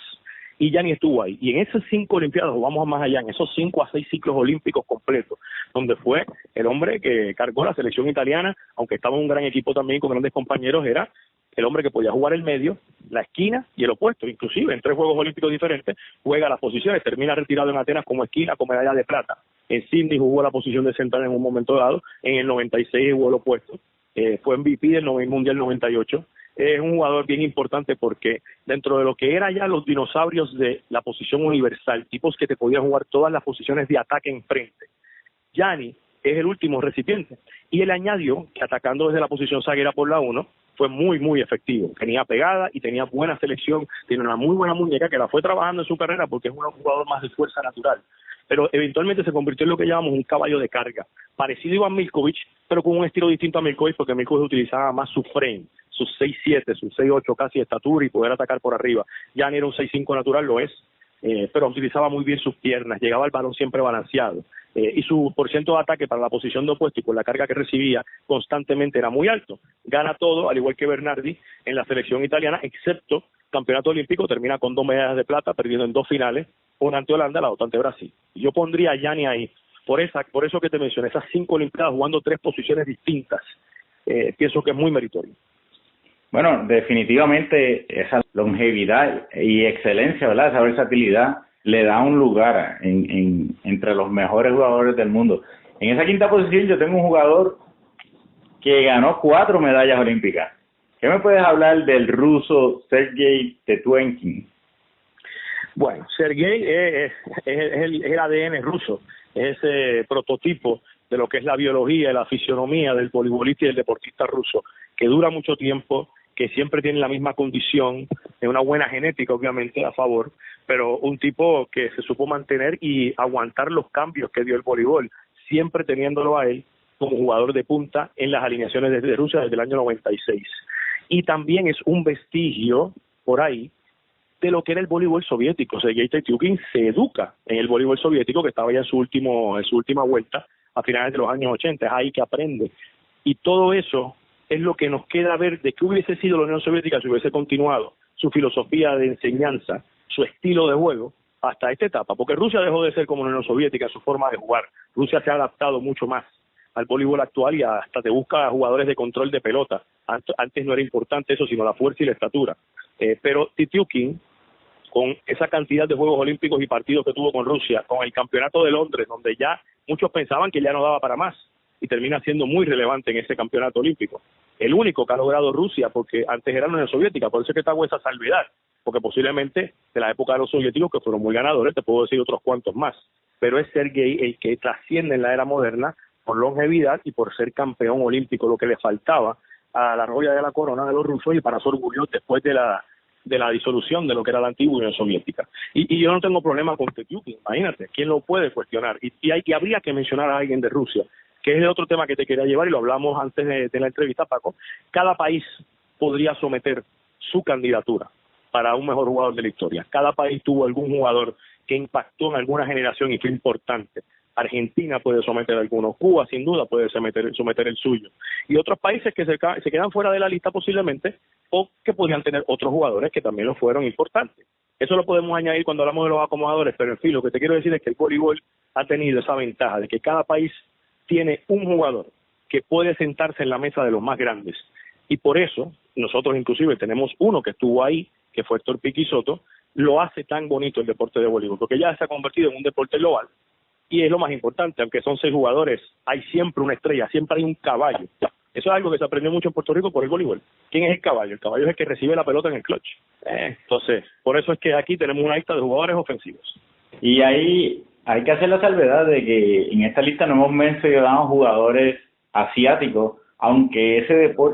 B: Y Gianni estuvo ahí. Y en esas 5 Olimpiadas, o vamos más allá, en esos 5 a 6 ciclos olímpicos completos, donde fue el hombre que cargó la selección italiana, aunque estaba en un gran equipo también con grandes compañeros, era el hombre que podía jugar el medio, la esquina y el opuesto. Inclusive en 3 Juegos Olímpicos diferentes juega las posiciones, termina retirado en Atenas como esquina con medalla de plata. En Sydney jugó la posición de central en un momento dado, en el 96 jugó el opuesto, fue MVP del Mundial 98. Es un jugador bien importante porque dentro de lo que era ya los dinosaurios de la posición universal, tipos que te podían jugar todas las posiciones de ataque enfrente, Gianni es el último recipiente. Y él añadió que atacando desde la posición zaguera por la 1, fue muy, muy efectivo. Tenía pegada y tenía buena selección, tiene una muy buena muñeca que la fue trabajando en su carrera porque es un jugador más de fuerza natural. Pero eventualmente se convirtió en lo que llamamos un caballo de carga, parecido a Iván Milkovic, pero con un estilo distinto a Milkovic porque Milkovic utilizaba más su frame, sus 6'7", sus 6'8" casi de estatura y poder atacar por arriba. Gianni era un 6'5" natural, lo es, pero utilizaba muy bien sus piernas, llegaba al balón siempre balanceado. Y su porciento de ataque para la posición de opuesto y por la carga que recibía constantemente era muy alto. Gana todo, al igual que Bernardi, en la selección italiana, excepto campeonato olímpico, termina con 2 medallas de plata, perdiendo en 2 finales, una ante Holanda, la otra ante Brasil. Yo pondría a Gianni ahí, por eso que te mencioné, esas 5 olimpiadas jugando 3 posiciones distintas, pienso que es muy meritorio.
A: Bueno, definitivamente esa longevidad y excelencia, ¿verdad? Esa versatilidad le da un lugar entre los mejores jugadores del mundo. En esa 5ª posición yo tengo un jugador que ganó 4 medallas olímpicas. ¿Qué me puedes hablar del ruso Sergei Tetwenkin?
B: Bueno, Sergei es el ADN ruso, es ese prototipo de lo que es la biología y la fisionomía del voleibolista y del deportista ruso, que dura mucho tiempo, que siempre tiene la misma condición, de una buena genética obviamente a favor, pero un tipo que se supo mantener y aguantar los cambios que dio el voleibol, siempre teniéndolo a él como jugador de punta en las alineaciones desde Rusia desde el año 96. Y también es un vestigio por ahí de lo que era el voleibol soviético. Sergei Tetwenkin se educa en el voleibol soviético, que estaba ya en su última vuelta a finales de los años 80, es ahí que aprende. Y todo eso es lo que nos queda ver de qué hubiese sido la Unión Soviética si hubiese continuado su filosofía de enseñanza, su estilo de juego, hasta esta etapa, porque Rusia dejó de ser como la Unión Soviética en su forma de jugar. Rusia se ha adaptado mucho más al voleibol actual y hasta te busca jugadores de control de pelota. Antes no era importante eso, sino la fuerza y la estatura. Pero Titiukin, con esa cantidad de Juegos Olímpicos y partidos que tuvo con Rusia, con el Campeonato de Londres, donde ya muchos pensaban que ya no daba para más, y termina siendo muy relevante en ese Campeonato Olímpico. El único que ha logrado Rusia, porque antes era la Unión Soviética, por eso es que te hago esa salvedad, porque posiblemente de la época de los soviéticos, que fueron muy ganadores, te puedo decir otros cuantos más, pero es Sergei el que trasciende en la era moderna por longevidad y por ser campeón olímpico, lo que le faltaba a la roya de la corona de los rusos y para su orgullo después de la disolución de lo que era la antigua Unión Soviética. Y yo no tengo problema con Titiukin, imagínate, ¿quién lo puede cuestionar? Y habría que mencionar a alguien de Rusia, que es el otro tema que te quería llevar y lo hablamos antes de la entrevista, Paco. Cada país podría someter su candidatura para un mejor jugador de la historia. Cada país tuvo algún jugador que impactó en alguna generación y fue importante. Argentina puede someter algunos, Cuba sin duda puede someter el suyo, y otros países que se quedan fuera de la lista posiblemente, o que podrían tener otros jugadores que también lo fueron importantes. Eso lo podemos añadir cuando hablamos de los acomodadores, pero en fin, lo que te quiero decir es que el voleibol ha tenido esa ventaja de que cada país tiene un jugador que puede sentarse en la mesa de los más grandes, y por eso nosotros inclusive tenemos uno que estuvo ahí, que fue Héctor Piqui Soto. Lo hace tan bonito el deporte de voleibol, porque ya se ha convertido en un deporte global. Y es lo más importante, aunque son 6 jugadores, hay siempre una estrella, siempre hay un caballo. Eso es algo que se aprendió mucho en Puerto Rico por el voleibol. ¿Quién es el caballo? El caballo es el que recibe la pelota en el clutch. Entonces, por eso es que aquí tenemos una lista de jugadores ofensivos.
A: Y ahí hay que hacer la salvedad de que en esta lista no hemos mencionado jugadores asiáticos, aunque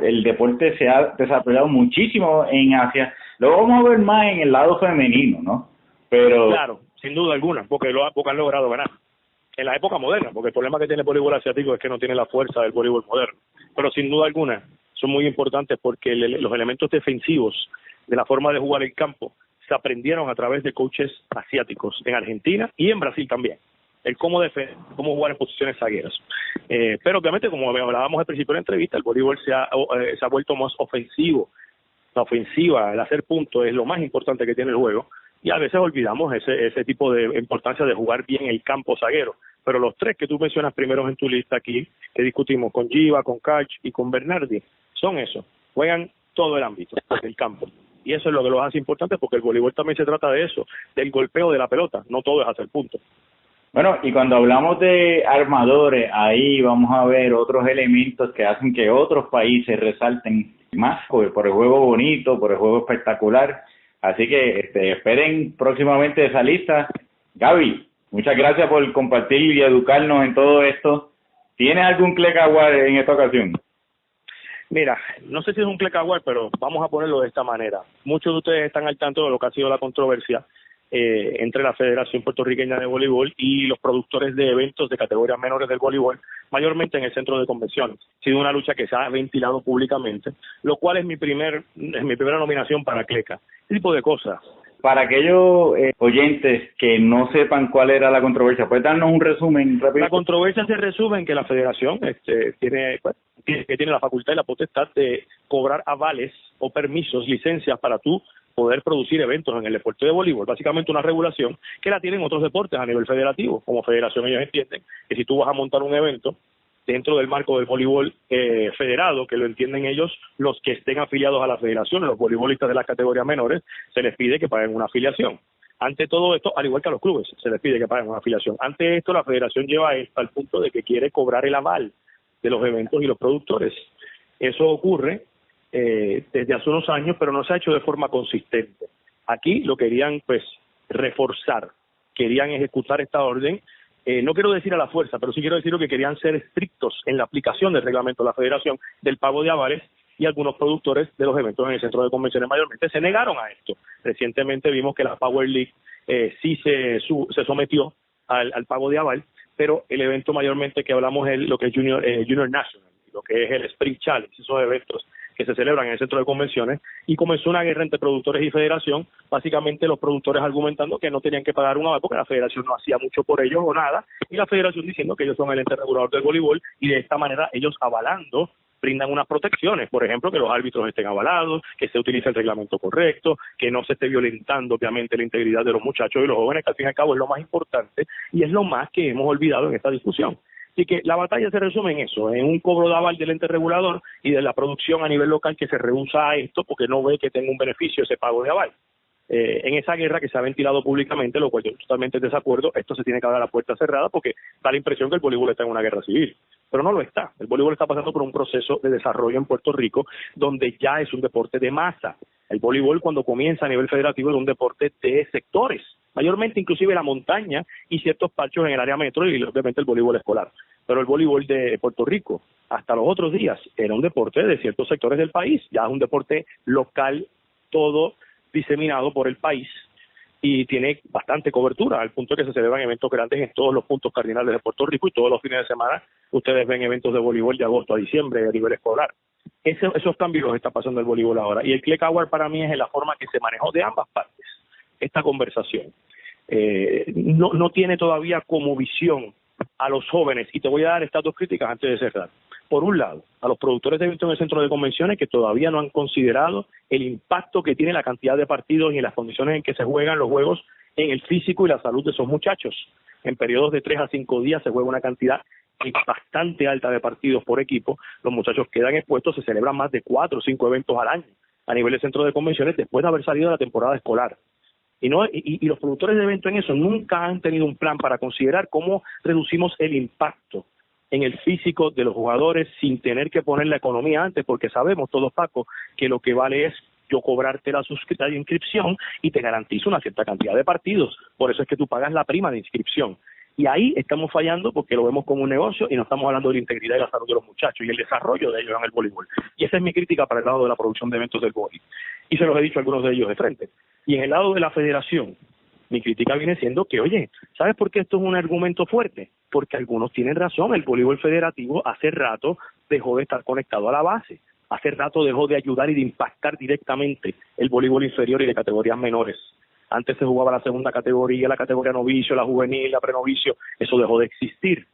A: el deporte se ha desarrollado muchísimo en Asia. Lo vamos a ver más en el lado femenino, ¿no? Pero
B: claro, sin duda alguna, porque han logrado ganar. En la época moderna, porque el problema que tiene el voleibol asiático es que no tiene la fuerza del voleibol moderno. Pero sin duda alguna son muy importantes porque los elementos defensivos de la forma de jugar el campo se aprendieron a través de coaches asiáticos en Argentina y en Brasil también. El cómo defender, cómo jugar en posiciones zagueras. Pero obviamente, como hablábamos al principio de la entrevista, el voleibol se ha vuelto más ofensivo. La ofensiva, el hacer puntos es lo más importante que tiene el juego. Y a veces olvidamos ese tipo de importancia de jugar bien el campo zaguero. Pero los 3 que tú mencionas primeros en tu lista aquí, que discutimos con Giva, con Kach y con Bernardi, son eso. Juegan todo el ámbito del campo. Y eso es lo que los hace importantes, porque el voleibol también se trata de eso, del golpeo de la pelota. No todo es hacer puntos.
A: Bueno, y cuando hablamos de armadores, ahí vamos a ver otros elementos que hacen que otros países resalten más por el juego bonito, por el juego espectacular. Así que esperen próximamente esa lista. Gaby, muchas gracias por compartir y educarnos en todo esto. ¿Tienes algún click award en esta ocasión?
B: Mira, no sé si es un click award, pero vamos a ponerlo de esta manera. Muchos de ustedes están al tanto de lo que ha sido la controversia entre la Federación Puertorriqueña de Voleibol y los productores de eventos de categorías menores del voleibol, mayormente en el centro de convenciones. Ha sido una lucha que se ha ventilado públicamente, lo cual es mi primera nominación para CLECA. Este tipo de cosas.
A: Para aquellos oyentes que no sepan cuál era la controversia, ¿puedes darnos un resumen rápido?
B: La controversia se resume en que la Federación tiene la facultad y la potestad de cobrar avales o permisos, licencias para tú poder producir eventos en el deporte de voleibol. Básicamente una regulación que la tienen otros deportes a nivel federativo. Como federación ellos entienden que si tú vas a montar un evento dentro del marco del voleibol federado, que lo entienden ellos, los que estén afiliados a la federación, los voleibolistas de las categorías menores, se les pide que paguen una afiliación. Ante todo esto, al igual que a los clubes, se les pide que paguen una afiliación. Ante esto, la federación lleva esto al punto de que quiere cobrar el aval de los eventos y los productores. Eso ocurre desde hace unos años, pero no se ha hecho de forma consistente. Aquí lo querían reforzar, querían ejecutar esta orden. No quiero decir a la fuerza, pero sí quiero decir que querían ser estrictos en la aplicación del reglamento de la federación del pago de avales, y algunos productores de los eventos en el centro de convenciones mayormente se negaron a esto. Recientemente vimos que la Power League sí se sometió al pago de aval, pero el evento mayormente que hablamos es lo que es Junior National, lo que es el Spring Challenge, esos eventos que que se celebran en el centro de convenciones, y comenzó una guerra entre productores y federación, básicamente los productores argumentando que no tenían que pagar un aval porque la federación no hacía mucho por ellos o nada, y la federación diciendo que ellos son el ente regulador del voleibol, y de esta manera ellos avalando brindan unas protecciones, por ejemplo, que los árbitros estén avalados, que se utilice el reglamento correcto, que no se esté violentando obviamente la integridad de los muchachos y los jóvenes, que al fin y al cabo es lo más importante y es lo más que hemos olvidado en esta discusión. Así que la batalla se resume en eso, en un cobro de aval del ente regulador y de la producción a nivel local que se rehúsa a esto porque no ve que tenga un beneficio ese pago de aval. En esa guerra que se ha ventilado públicamente, lo cual yo totalmente en desacuerdo, esto se tiene que dar a la puerta cerrada porque da la impresión que el voleibol está en una guerra civil, pero no lo está. El voleibol está pasando por un proceso de desarrollo en Puerto Rico donde ya es un deporte de masa. El voleibol cuando comienza a nivel federativo es un deporte de sectores, mayormente inclusive la montaña y ciertos parchos en el área metro y obviamente el voleibol escolar. Pero el voleibol de Puerto Rico, hasta los otros días, era un deporte de ciertos sectores del país, ya es un deporte local, todo diseminado por el país y tiene bastante cobertura, al punto de que se celebran eventos grandes en todos los puntos cardinales de Puerto Rico y todos los fines de semana ustedes ven eventos de voleibol de agosto a diciembre a nivel escolar. Esos cambios los está pasando el voleibol ahora y el Click Hour para mí es la forma que se manejó de ambas partes esta conversación. No tiene todavía como visión a los jóvenes y te voy a dar estas dos críticas antes de cerrar. Por un lado, a los productores de eventos en el centro de convenciones que todavía no han considerado el impacto que tiene la cantidad de partidos y en las condiciones en que se juegan los juegos en el físico y la salud de esos muchachos. En periodos de 3 a 5 días se juega una cantidad bastante alta de partidos por equipo, los muchachos quedan expuestos, se celebran más de 4 o 5 eventos al año a nivel de centro de convenciones después de haber salido de la temporada escolar. Y los productores de eventos en eso nunca han tenido un plan para considerar cómo reducimos el impacto en el físico de los jugadores sin tener que poner la economía antes, porque sabemos todos, Paco, que lo que vale es yo cobrarte la inscripción y te garantizo una cierta cantidad de partidos. Por eso es que tú pagas la prima de inscripción. Y ahí estamos fallando porque lo vemos como un negocio y no estamos hablando de la integridad y la salud de los muchachos y el desarrollo de ellos en el voleibol. Y esa es mi crítica para el lado de la producción de eventos del voleibol. Y se los he dicho a algunos de ellos de frente. Y en el lado de la federación, mi crítica viene siendo que, oye, ¿sabes por qué esto es un argumento fuerte? Porque algunos tienen razón, el voleibol federativo hace rato dejó de estar conectado a la base, hace rato dejó de ayudar y de impactar directamente el voleibol inferior y de categorías menores. Antes se jugaba la segunda categoría, la categoría novicio, la juvenil, la prenovicio, eso dejó de existir.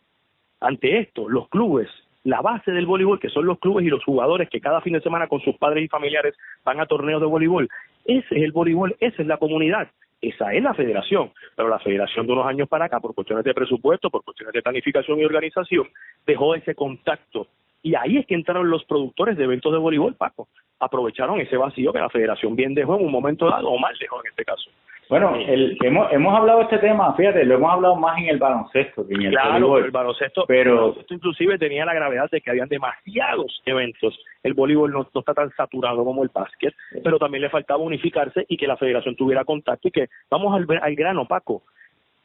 B: Ante esto, los clubes, la base del voleibol, que son los clubes y los jugadores que cada fin de semana con sus padres y familiares van a torneos de voleibol, ese es el voleibol, esa es la comunidad. Esa es la federación, pero la federación de unos años para acá, por cuestiones de presupuesto, por cuestiones de planificación y organización, dejó ese contacto. Y ahí es que entraron los productores de eventos de voleibol, Paco. Aprovecharon ese vacío que la federación bien dejó en un momento dado, o mal dejó en este caso.
A: Bueno, hemos hablado de este tema, fíjate, lo hemos hablado más en el baloncesto que en el voleibol.
B: El baloncesto, pero esto inclusive tenía la gravedad de que habían demasiados eventos. El voleibol no está tan saturado como el básquet, pero también le faltaba unificarse y que la federación tuviera contacto y que, vamos al grano, Paco,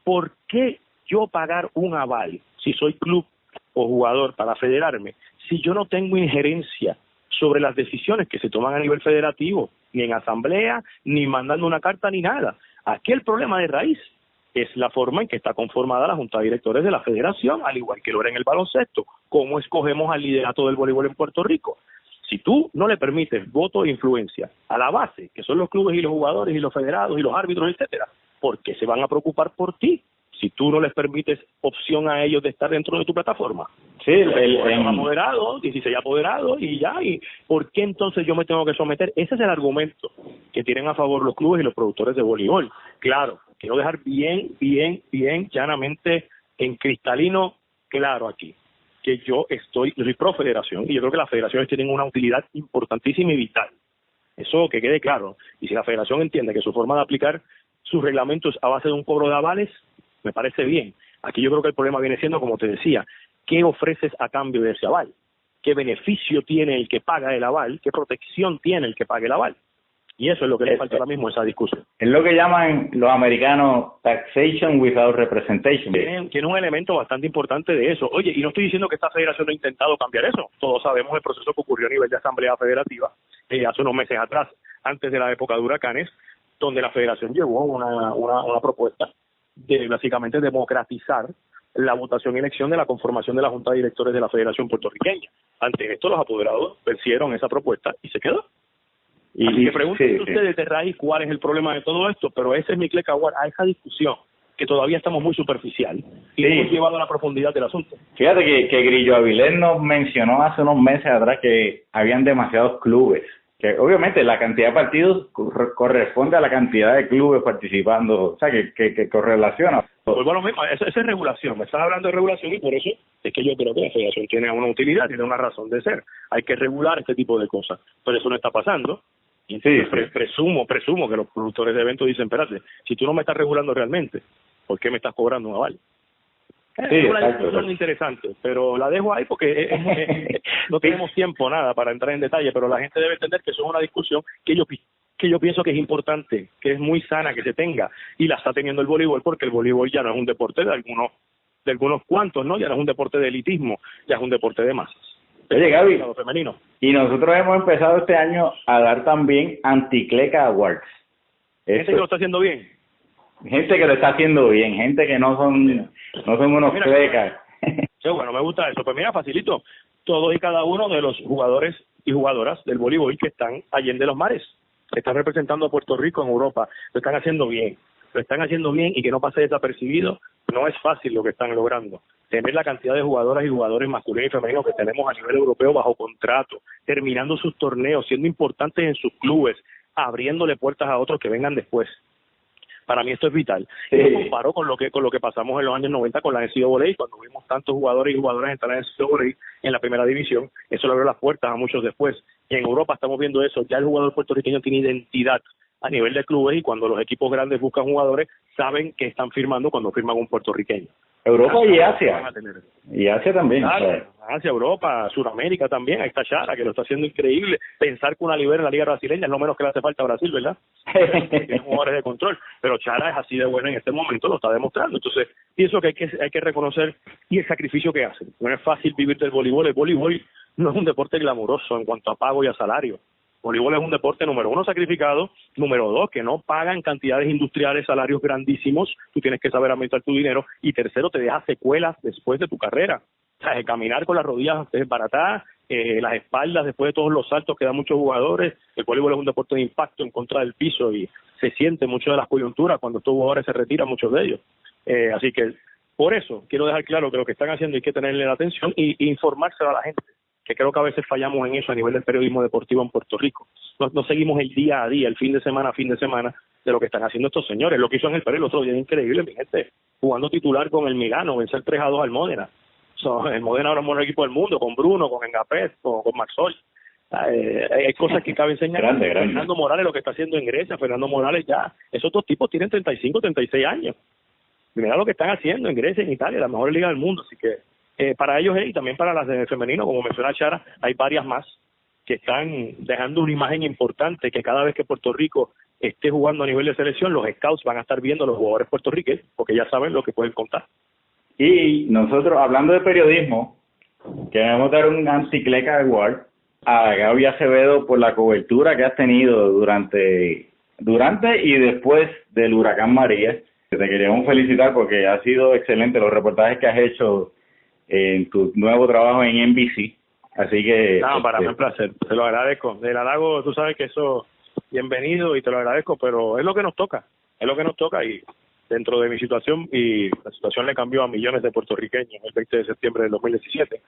B: ¿por qué yo pagar un aval si soy club o jugador para federarme si yo no tengo injerencia sobre las decisiones que se toman a nivel federativo, ni en asamblea, ni mandando una carta, ni nada? Aquí el problema de raíz es la forma en que está conformada la Junta de Directores de la Federación, al igual que lo era en el baloncesto. ¿Cómo escogemos al liderato del voleibol en Puerto Rico? Si tú no le permites voto e influencia a la base, que son los clubes y los jugadores y los federados y los árbitros, etcétera, ¿por qué se van a preocupar por ti si tú no les permites opción a ellos de estar dentro de tu plataforma?
A: Sí, el
B: apoderado, 16 apoderados y ya, ¿y por qué entonces yo me tengo que someter? Ese es el argumento que tienen a favor los clubes y los productores de voleibol. Claro, quiero dejar bien llanamente en cristalino claro aquí, que yo soy pro federación y yo creo que las federaciones tienen una utilidad importantísima y vital. Eso que quede claro. Y si la federación entiende que su forma de aplicar sus reglamentos a base de un cobro de avales, me parece bien. Aquí yo creo que el problema viene siendo, como te decía, ¿qué ofreces a cambio de ese aval? ¿Qué beneficio tiene el que paga el aval? ¿Qué protección tiene el que pague el aval? Y eso es lo que le falta ahora mismo a esa discusión.
A: Es lo que llaman los americanos taxation without representation.
B: Tiene un elemento bastante importante de eso. Oye, y no estoy diciendo que esta federación no ha intentado cambiar eso. Todos sabemos el proceso que ocurrió a nivel de asamblea federativa hace unos meses atrás, antes de la época de huracanes, donde la federación llevó una propuesta de básicamente democratizar la votación y elección de la conformación de la Junta de Directores de la Federación Puertorriqueña. Ante esto, los apoderados vencieron esa propuesta y se quedó. Y me preguntan ustedes de raíz cuál es el problema de todo esto, pero ese es mi clecaguar a esa discusión, que todavía estamos muy superficial y no hemos llevado a la profundidad del asunto.
A: Fíjate que Grillo Avilés nos mencionó hace unos meses atrás que habían demasiados clubes, que obviamente la cantidad de partidos corresponde a la cantidad de clubes participando, o sea, que correlaciona.
B: Pues bueno, esa es regulación, me estás hablando de regulación y por eso es que yo creo que la federación tiene una utilidad, tiene una razón de ser. Hay que regular este tipo de cosas, pero eso no está pasando. Y entonces presumo que los productores de eventos dicen, espérate, si tú no me estás regulando realmente, ¿por qué me estás cobrando un aval? Es una discusión interesante, pero la dejo ahí porque no tenemos tiempo nada para entrar en detalle, pero la gente debe entender que eso es una discusión que yo pienso que es importante, que es muy sana que se tenga, y la está teniendo el voleibol, porque el voleibol ya no es un deporte de algunos cuantos, ¿no? Ya no es un deporte de elitismo, ya es un deporte de masas.
A: Oye, Gaby,
B: femenino.
A: Y nosotros hemos empezado este año a dar también Anticleca Awards.
B: Gente que lo está haciendo bien.
A: Gente que lo está haciendo bien, gente que no son unos clecas.
B: Sí, bueno, me gusta eso. Pues mira, facilito. Todos y cada uno de los jugadores y jugadoras del voleibol que están allende los mares, que están representando a Puerto Rico en Europa, lo están haciendo bien. Lo están haciendo bien y que no pase desapercibido. No es fácil lo que están logrando. Tener la cantidad de jugadoras y jugadores masculinos y femeninos que tenemos a nivel europeo bajo contrato, terminando sus torneos, siendo importantes en sus clubes, abriéndole puertas a otros que vengan después. Para mí esto es vital. Yo comparo con lo que pasamos en los años 90 con la NCAA, cuando vimos tantos jugadores y jugadoras entrar en la NCAA en la primera división, eso le abrió las puertas a muchos después. Y en Europa estamos viendo eso, ya el jugador puertorriqueño tiene identidad a nivel de clubes y cuando los equipos grandes buscan jugadores, saben que están firmando cuando firman un puertorriqueño.
A: Europa y Asia. Y Asia también.
B: Claro, Asia, Europa, Sudamérica también. Ahí está Chara, que lo está haciendo increíble. Pensar que una libera en la liga brasileña es lo menos que le hace falta a Brasil, ¿verdad? Tiene jugadores de control. Pero Chara es así de buena en este momento, lo está demostrando. Entonces, pienso que hay que reconocer y el sacrificio que hacen. No es fácil vivir del voleibol. El voleibol no es un deporte glamuroso en cuanto a pago y a salario. El voleibol es un deporte, número uno, sacrificado, número dos, que no pagan cantidades industriales, salarios grandísimos, tú tienes que saber aumentar tu dinero, y tercero, te deja secuelas después de tu carrera. O sea, caminar con las rodillas desbaratadas, las espaldas después de todos los saltos que dan muchos jugadores. El voleibol es un deporte de impacto en contra del piso y se siente mucho de las coyunturas cuando estos jugadores se retiran, muchos de ellos. Así que, por eso, quiero dejar claro que lo que están haciendo hay que tenerle la atención y informárselo a la gente, que creo que a veces fallamos en eso a nivel del periodismo deportivo en Puerto Rico. No seguimos el día a día, el fin de semana de lo que están haciendo estos señores. Lo que hizo Ángel Pérez el otro día es increíble, mi gente, jugando titular con el Milano, vencer 3-2 al Módena. El Módena ahora es un equipo del mundo, con Bruno, con Engapé, con Maxol. Hay cosas que cabe enseñar.
A: Grande.
B: Fernando Morales, lo que está haciendo en Grecia, Fernando Morales ya, esos dos tipos tienen 35, 36 años. Y mira lo que están haciendo en Grecia, en Italia, la mejor liga del mundo, así que para ellos y también para las de femenino, como menciona Chara, hay varias más que están dejando una imagen importante, que cada vez que Puerto Rico esté jugando a nivel de selección, los scouts van a estar viendo a los jugadores puertorriqueños, porque ya saben lo que pueden contar.
A: Y nosotros, hablando de periodismo, queremos dar un Anticleca Award a Gaby Acevedo por la cobertura que has tenido durante y después del huracán María. Te queremos felicitar porque ha sido excelente los reportajes que has hecho en tu nuevo trabajo en NBC, así que...
B: No, para mí es un placer, te lo agradezco. Del halago, tú sabes que eso, bienvenido y te lo agradezco, pero es lo que nos toca y dentro de mi situación, y la situación le cambió a millones de puertorriqueños el 20 de septiembre del 2017,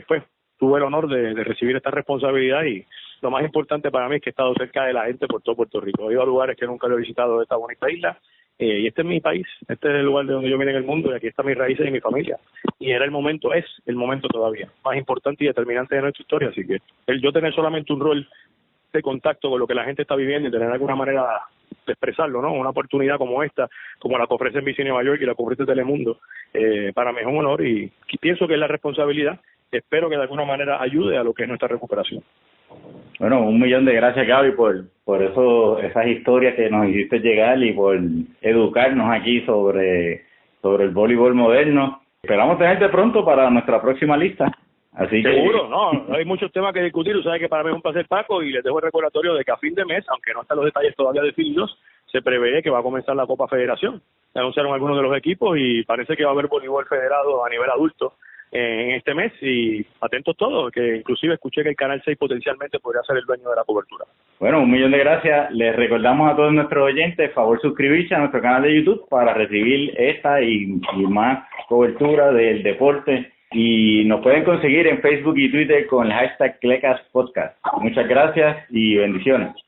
B: pues tuve el honor de recibir esta responsabilidad y lo más importante para mí es que he estado cerca de la gente por todo Puerto Rico. He ido a lugares que nunca lo he visitado de esta bonita isla. Y este es mi país, este es el lugar de donde yo vine en el mundo y aquí están mis raíces y mi familia. Y es el momento todavía más importante y determinante de nuestra historia. Así que yo tener solamente un rol de contacto con lo que la gente está viviendo y tener alguna manera de expresarlo, ¿no? Una oportunidad como esta, como la que ofrece NBC Nueva York y la que ofrece Telemundo, para mí es un honor y pienso que es la responsabilidad. Espero que de alguna manera ayude a lo que es nuestra recuperación.
A: Bueno, 1.000.000 de gracias, Gaby, por esas historias que nos hiciste llegar y por educarnos aquí sobre el voleibol moderno. Esperamos tenerte pronto para nuestra próxima lista. Así
B: Seguro, no, hay muchos temas que discutir. Tú sabes que para mí es un placer, Paco, y les dejo el recordatorio de que a fin de mes, aunque no están los detalles todavía definidos, se prevé que va a comenzar la Copa Federación. Se anunciaron algunos de los equipos y parece que va a haber voleibol federado a nivel adulto en este mes, y atentos todos, que inclusive escuché que el Canal 6 potencialmente podría ser el dueño de la cobertura.
A: Bueno, 1.000.000 de gracias. Les recordamos a todos nuestros oyentes, favor suscribirse a nuestro canal de YouTube para recibir esta y más cobertura del deporte. Y nos pueden conseguir en Facebook y Twitter con el hashtag Clecas Podcast. Muchas gracias y bendiciones.